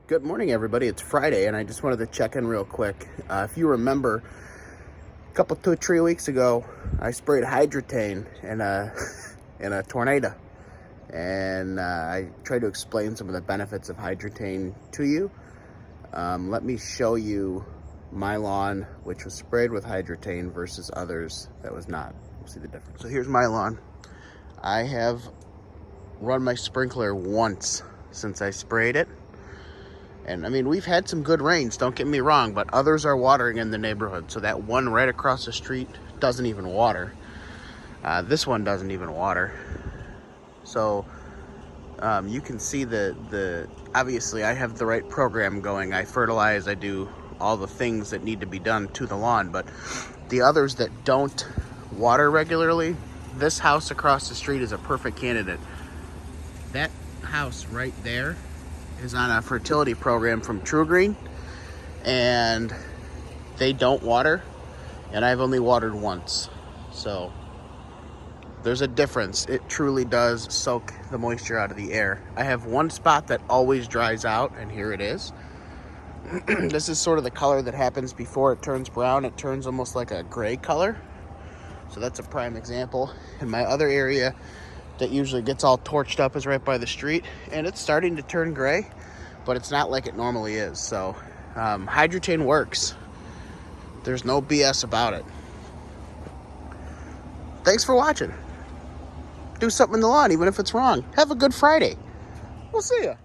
Good morning, everybody. It's Friday, and I just wanted to check in real quick. If you remember, two or 3 weeks ago, I sprayed Hydretain in a in a tornado, and I tried to explain some of the benefits of Hydretain to you. Let me show you my lawn, which was sprayed with Hydretain versus others that was not. We'll see the difference. So here's my lawn. I have run my sprinkler once since I sprayed it. And I mean, we've had some good rains, don't get me wrong, but others are watering in the neighborhood. So that one right across the street doesn't even water. This one doesn't even water. So you can see the obviously I have the right program going. I fertilize, I do all the things that need to be done to the lawn, but the others that don't water regularly, this house across the street is a perfect candidate. That house right there is on a fertility program from True Green, and they don't water, and I've only watered once. So there's a difference. It truly does soak the moisture out of the air. I have one spot that always dries out, and here it is. This is sort of the color that happens before it turns brown. It turns almost like a gray color. So that's a prime example. In my other area that usually gets all torched up is right by the street, and it's starting to turn gray, but it's not like it normally is. So Hydretain works. There's no BS about it. Thanks for watching. Do something in the lawn, even if it's wrong. Have a good Friday. We'll see ya.